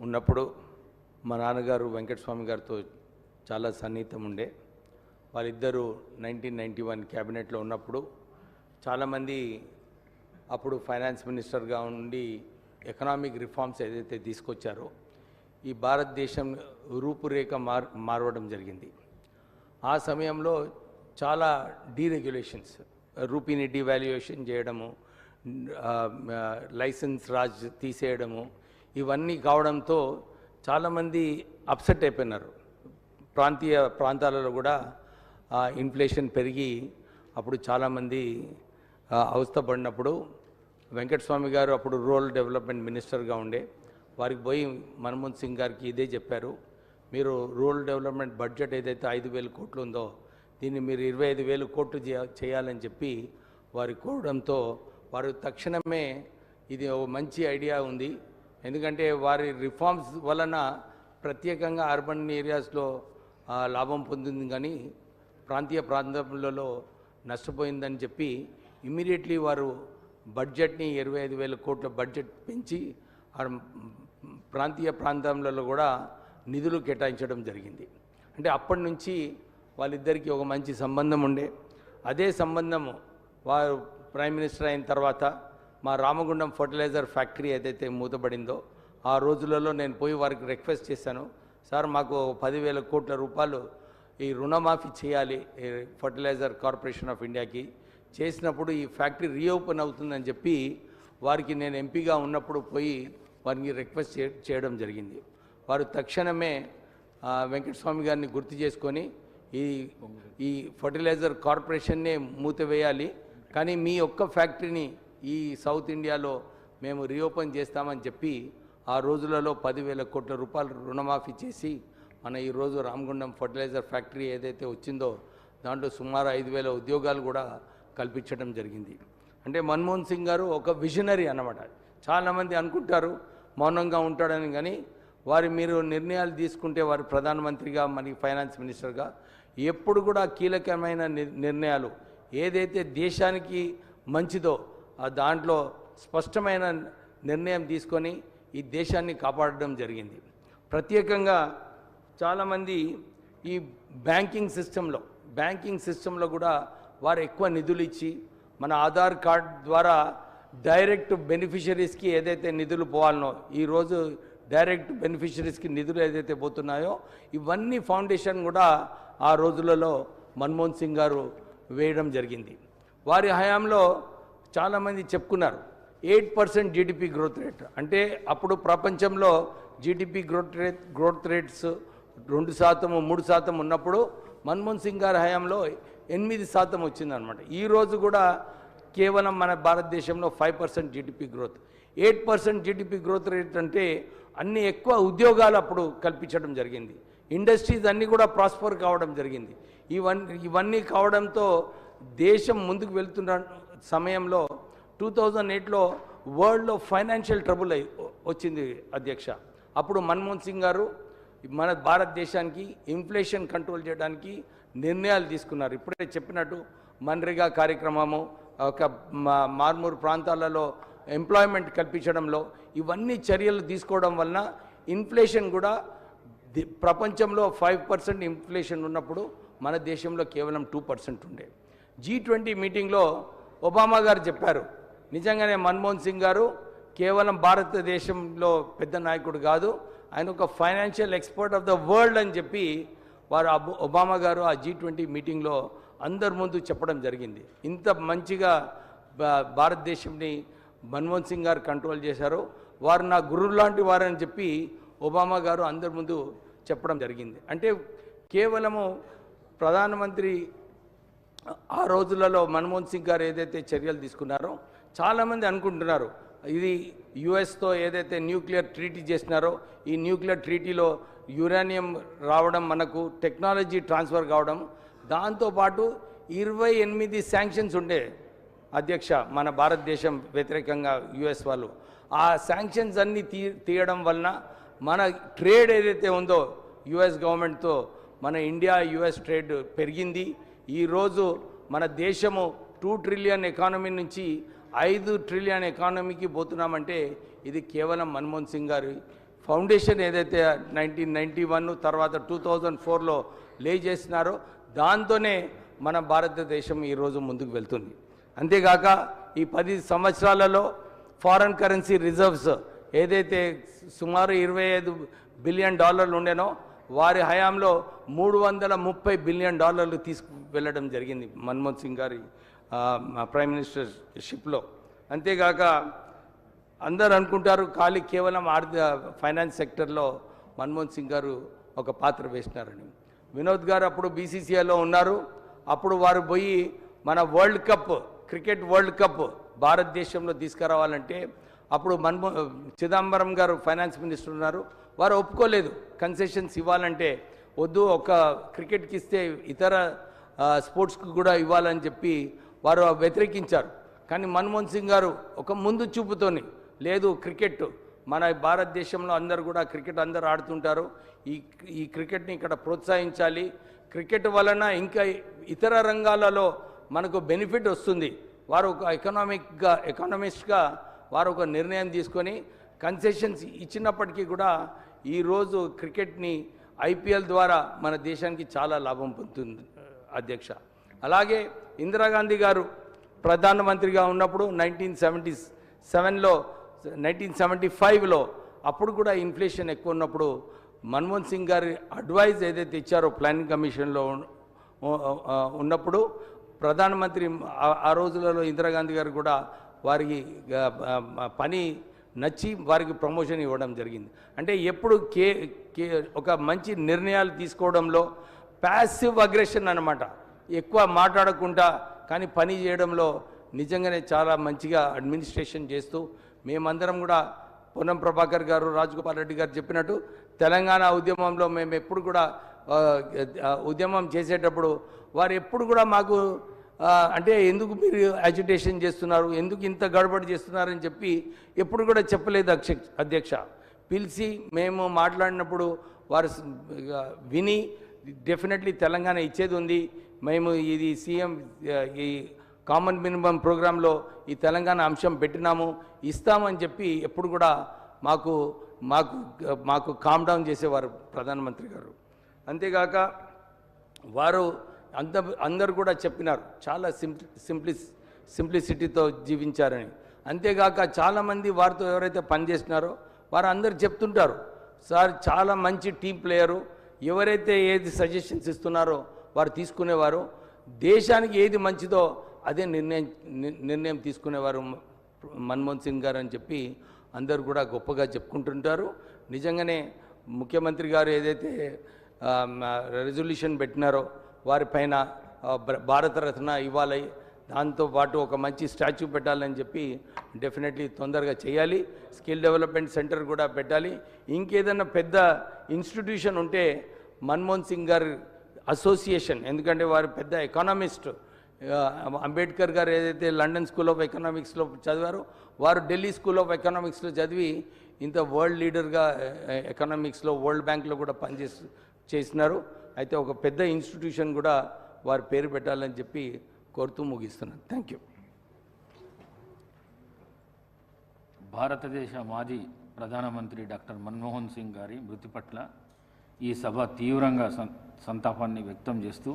ఉన్నప్పుడు మా నాన్నగారు వెంకటస్వామి గారితో చాలా సన్నిహితం ఉండే. వాళ్ళిద్దరూ 1991 క్యాబినెట్లో ఉన్నప్పుడు చాలామంది అప్పుడు ఫైనాన్స్ మినిస్టర్గా ఉండి ఎకనామిక్ రిఫార్మ్స్ ఏదైతే తీసుకొచ్చారో ఈ భారతదేశం రూపురేఖ మారవడం జరిగింది. ఆ సమయంలో చాలా డీరెగ్యులేషన్స్, రూపీని డివాల్యుయేషన్ చేయడము, లైసెన్స్ రాజ్ తీసేయడము, ఇవన్నీ కావడంతో చాలామంది అప్సెట్ అయిపోయినారు. ప్రాంతాలలో కూడా ఇన్ఫ్లేషన్ పెరిగి అప్పుడు చాలామంది అవస్థపడినప్పుడు వెంకటస్వామి గారు అప్పుడు రూరల్ డెవలప్మెంట్ మినిస్టర్గా ఉండే, వారికి పోయి మన్మోహన్ సింగ్ గారికి ఇదే చెప్పారు, మీరు రూరల్ డెవలప్మెంట్ బడ్జెట్ ఏదైతే 5,000 కోట్లు ఉందో దీన్ని మీరు 25,000 కోట్లు చేయాలని చెప్పి వారి కోరడంతో వారు తక్షణమే ఇది ఒక మంచి ఐడియా ఉంది, ఎందుకంటే వారి రిఫార్మ్స్ వలన ప్రత్యేకంగా అర్బన్ ఏరియాస్లో లాభం పొందింది కానీ ప్రాంతాలలో నష్టపోయిందని చెప్పి ఇమ్మీడియట్లీ వారు బడ్జెట్ని 25,000 కోట్ల బడ్జెట్ పెంచి ప్రాంతాలలో కూడా నిధులు కేటాయించడం జరిగింది. అంటే అప్పటి నుంచి వాళ్ళిద్దరికీ ఒక మంచి సంబంధం ఉండే. అదే సంబంధము వారు ప్రైమ్ మినిస్టర్ అయిన తర్వాత మా రామగుండం ఫర్టిలైజర్ ఫ్యాక్టరీ ఏదైతే మూతబడిందో ఆ రోజులలో నేను పోయి వారికి రిక్వెస్ట్ చేశాను, సార్ మాకు 10,000 కోట్ల రూపాయలు ఈ రుణమాఫీ చేయాలి ఫర్టిలైజర్ కార్పొరేషన్ ఆఫ్ ఇండియాకి, చేసినప్పుడు ఈ ఫ్యాక్టరీ రీఓపెన్ అవుతుందని చెప్పి వారికి నేను ఎంపీగా ఉన్నప్పుడు పోయి వారికి రిక్వెస్ట్ చేయడం జరిగింది. వారు తక్షణమే వెంకటస్వామి గారిని గుర్తు చేసుకొని ఈ ఫర్టిలైజర్ కార్పొరేషన్నే మూతవేయాలి, కానీ మీ ఒక్క ఫ్యాక్టరీని ఈ సౌత్ ఇండియాలో మేము రీఓపెన్ చేస్తామని చెప్పి ఆ రోజులలో 10,000 కోట్ల రూపాయలు రుణమాఫీ చేసి మన ఈరోజు రామగుండం ఫర్టిలైజర్ ఫ్యాక్టరీ ఏదైతే వచ్చిందో దాంట్లో సుమారు 5,000 ఉద్యోగాలు కూడా కల్పించడం జరిగింది. అంటే మన్మోహన్ సింగ్ గారు ఒక విజనరీ అన్నమాట. చాలామంది అనుకుంటారు మౌనంగా ఉంటాడని, కానీ మీరు నిర్ణయాలు తీసుకుంటే వారు ప్రధానమంత్రిగా మరి ఫైనాన్స్ మినిస్టర్గా ఎప్పుడు కూడా కీలకమైన నిర్ణయాలు ఏదైతే దేశానికి మంచిదో దాంట్లో స్పష్టమైన నిర్ణయం తీసుకొని ఈ దేశాన్ని కాపాడడం జరిగింది. ప్రత్యేకంగా చాలామంది ఈ బ్యాంకింగ్ సిస్టంలో కూడా వారు ఎక్కువ నిధులు ఇచ్చి మన ఆధార్ కార్డ్ ద్వారా డైరెక్ట్ బెనిఫిషరీస్కి ఏదైతే నిధులు పోవాలనో ఈరోజు డైరెక్ట్ బెనిఫిషరీస్కి నిధులు ఏదైతే పోతున్నాయో ఇవన్నీ ఫౌండేషన్ కూడా ఆ రోజులలో మన్మోహన్ సింగ్ గారు వేయడం జరిగింది. వారి హయాంలో చాలామంది చెప్పుకున్నారు 8% జీడిపి గ్రోత్ రేట్, అంటే అప్పుడు ప్రపంచంలో జీడిపి గ్రోత్ రేట్స్ 2%, 3% ఉన్నప్పుడు మన్మోహన్ సింగ్ గారి హయాంలో 8% వచ్చిందనమాట. ఈరోజు కూడా కేవలం మన భారతదేశంలో 5% GDP growth, 8% GDP growth rate అంటే అన్ని ఎక్కువ ఉద్యోగాలు అప్పుడు కల్పించడం జరిగింది. ఇండస్ట్రీస్ అన్నీ కూడా ప్రాస్పర్ కావడం జరిగింది. ఇవన్నీ కావడంతో దేశం ముందుకు వెళ్తున్న సమయంలో 2008లో వరల్డ్లో ఫైనాన్షియల్ ట్రబుల్ వచ్చింది అధ్యక్ష. అప్పుడు మన్మోహన్ సింగ్ గారు మన భారతదేశానికి ఇన్ఫ్లేషన్ కంట్రోల్ చేయడానికి నిర్ణయాలు తీసుకున్నారు. ఇప్పుడే చెప్పినట్టు మన్రేగా కార్యక్రమము, ఒక మార్మూరు ప్రాంతాలలో ఎంప్లాయ్మెంట్ కల్పించడంలో ఇవన్నీ చర్యలు తీసుకోవడం వలన ఇన్ఫ్లేషన్ కూడా ప్రపంచంలో 5% ఇన్ఫ్లేషన్ ఉన్నప్పుడు మన దేశంలో కేవలం 2% ఉండే. G20 మీటింగ్లో ఒబామా గారు చెప్పారు, నిజంగానే మన్మోహన్ సింగ్ గారు కేవలం భారతదేశంలో పెద్ద నాయకుడు కాదు, ఆయన ఒక financial expert of the world అని చెప్పి వారు ఒబామా గారు ఆ G20 మీటింగ్లో అందరి ముందు చెప్పడం జరిగింది. ఇంత మంచిగా భారతదేశంని మన్మోహన్ సింగ్ గారు కంట్రోల్ చేశారు, వారు నా గురువు లాంటి వారని చెప్పి ఒబామా గారు అందరి ముందు చెప్పడం జరిగింది. అంటే కేవలము ప్రధానమంత్రి ఆ రోజులలో మన్మోహన్ సింగ్ గారు ఏదైతే చర్యలు తీసుకున్నారో చాలామంది అనుకుంటున్నారు ఇది యుఎస్తో ఏదైతే న్యూక్లియర్ ట్రీటీ చేసినారో ఈ న్యూక్లియర్ ట్రీటీలో యురేనియం రావడం, మనకు టెక్నాలజీ ట్రాన్స్ఫర్ కావడం, దాంతోపాటు 28 శాంక్షన్స్ ఉండే అధ్యక్ష మన భారతదేశం వ్యతిరేకంగా యుఎస్ వాళ్ళు. ఆ శాంక్షన్స్ అన్నీ తీయడం వలన మన ట్రేడ్ ఏదైతే ఉందో యుఎస్ గవర్నమెంట్తో మన ఇండియా యుఎస్ ట్రేడ్ పెరిగింది. ఈరోజు మన దేశము 2 ట్రిలియన్ ఎకానమీ నుంచి 5 ట్రిలియన్ ఎకానమీకి పోతున్నామంటే ఇది కేవలం మన్మోహన్ సింగ్ గారి ఫౌండేషన్ ఏదైతే 1991 తర్వాత 2004లో లే చేసినారో దాంతోనే మన భారతదేశం ఈరోజు ముందుకు వెళ్తుంది. అంతేగాక ఈ 10 సంవత్సరాలలో ఫారెన్ కరెన్సీ రిజర్వ్స్ ఏదైతే సుమారు $25 బిలియన్ ఉండేనో వారి హయాంలో $330 బిలియన్ తీసుకు వెళ్ళడం జరిగింది మన్మోహన్ సింగ్ గారి ప్రైమ్ మినిస్టర్షిప్లో. అంతేగాక అందరు అనుకుంటారు ఖాళీ కేవలం ఫైనాన్స్ సెక్టర్లో మన్మోహన్ సింగ్ గారు ఒక పాత్ర వేసినారని. వినోద్ గారు అప్పుడు బీసీసీఐలో ఉన్నారు. అప్పుడు వారు పోయి మన క్రికెట్ వరల్డ్ కప్ భారతదేశంలో తీసుకురావాలంటే అప్పుడు చిదంబరం గారు ఫైనాన్స్ మినిస్టర్ ఉన్నారు. వారు ఒప్పుకోలేదు. కన్సెషన్స్ ఇవ్వాలంటే వద్దు, ఒక క్రికెట్కి ఇస్తే ఇతర స్పోర్ట్స్కి కూడా ఇవ్వాలని చెప్పి వారు వ్యతిరేకించారు. కానీ మన్మోహన్ సింగ్ గారు ఒక ముందు చూపుతోని లేదు, క్రికెట్ మన భారతదేశంలో అందరూ కూడా క్రికెట్ అందరూ ఆడుతుంటారు, ఈ క్రికెట్ని ఇక్కడ ప్రోత్సహించాలి, క్రికెట్ వలన ఇంకా ఇతర రంగాలలో మనకు బెనిఫిట్ వస్తుంది. వారు ఒక ఎకనామిస్ట్గా వారు ఒక నిర్ణయం తీసుకొని కన్సెషన్స్ ఇచ్చినప్పటికీ కూడా ఈరోజు క్రికెట్ని ఐపీఎల్ ద్వారా మన దేశానికి చాలా లాభం పొందుతుంది అధ్యక్ష. అలాగే ఇందిరాగాంధీ గారు ప్రధానమంత్రిగా ఉన్నప్పుడు 1975లో అప్పుడు కూడా ఇన్ఫ్లేషన్ ఎక్కువ ఉన్నప్పుడు మన్మోహన్ సింగ్ గారి అడ్వైజ్ ఏదైతే ఇచ్చారో ప్లానింగ్ కమిషన్లో ఉన్నప్పుడు ప్రధానమంత్రి ఆ రోజులలో ఇందిరాగాంధీ గారు కూడా వారికి పని నచ్చి వారికి ప్రమోషన్ ఇవ్వడం జరిగింది. అంటే ఎప్పుడు ఒక మంచి నిర్ణయాలు తీసుకోవడంలో ప్యాసివ్ అగ్రెషన్ అన్నమాట, ఎక్కువ మాట్లాడకుండా కానీ పని చేయడంలో నిజంగానే చాలా మంచిగా అడ్మినిస్ట్రేషన్ చేస్తూ మేమందరం కూడా పొన్నం ప్రభాకర్ గారు, రాజగోపాల్ రెడ్డి గారు చెప్పినట్టు తెలంగాణ ఉద్యమంలో మేము ఎప్పుడు కూడా ఉద్యమం చేసేటప్పుడు వారు ఎప్పుడు కూడా మాకు అంటే ఎందుకు మీరు యాజిటేషన్ చేస్తున్నారు, ఎందుకు ఇంత గడబడి చేస్తున్నారని చెప్పి ఎప్పుడు కూడా చెప్పలేదు అధ్యక్ష. పిలిచి మేము మాట్లాడినప్పుడు వారు విని డెఫినెట్లీ తెలంగాణ ఇచ్చేది ఉంది, మేము ఇది సీఎం ఈ కామన్ మినిమం ప్రోగ్రాంలో ఈ తెలంగాణ అంశం పెట్టినాము, ఇస్తామని చెప్పి ఎప్పుడు కూడా మాకు మాకు మాకు కామ్ డౌన్ చేసేవారు ప్రధానమంత్రి గారు. అంతేగాక వారు అందరు కూడా చెప్పినారు చాలా సింప్లిసిటీతో జీవించారని. అంతేగాక చాలామంది వారితో ఎవరైతే పనిచేస్తున్నారో వారు అందరు చెప్తుంటారు, సార్ చాలా మంచి టీం ప్లేయరు, ఎవరైతే ఏది సజెషన్స్ ఇస్తున్నారో వారు తీసుకునేవారు, దేశానికి ఏది మంచిదో అదే నిర్ణయం తీసుకునేవారు మన్మోహన్ సింగ్ గారు అని చెప్పి అందరు కూడా గొప్పగా చెప్పుకుంటుంటారు. నిజంగానే ముఖ్యమంత్రి గారు ఏదైతే రెజల్యూషన్ పెట్టినారో వారిపైన భారతరత్న ఇవ్వాలి, దాంతోపాటు ఒక మంచి స్టాచ్యూ పెట్టాలని చెప్పి డెఫినెట్లీ తొందరగా చేయాలి, స్కిల్ డెవలప్మెంట్ సెంటర్ కూడా పెట్టాలి. ఇంకేదన్నా పెద్ద ఇన్స్టిట్యూషన్ ఉంటే మన్మోహన్ సింగ్ గారు అసోసియేషన్, ఎందుకంటే వారు పెద్ద ఎకానమిస్ట్, అంబేద్కర్ గారు ఏదైతే లండన్ స్కూల్ ఆఫ్ ఎకనామిక్స్లో చదివారో వారు ఢిల్లీ స్కూల్ ఆఫ్ ఎకనామిక్స్లో చదివి ఇంత వరల్డ్ లీడర్గా ఎకనామిక్స్లో వరల్డ్ బ్యాంక్లో కూడా చేసినారు. అయితే ఒక పెద్ద ఇన్స్టిట్యూషన్ కూడా వారి పేరు పెట్టాలని చెప్పి కోరుతూ ముగిస్తున్నాను. Thank you. భారతదేశ మాజీ ప్రధానమంత్రి డాక్టర్ మన్మోహన్ సింగ్ గారి మృతి పట్ల ఈ సభ తీవ్రంగా సంతాపాన్ని వ్యక్తం చేస్తూ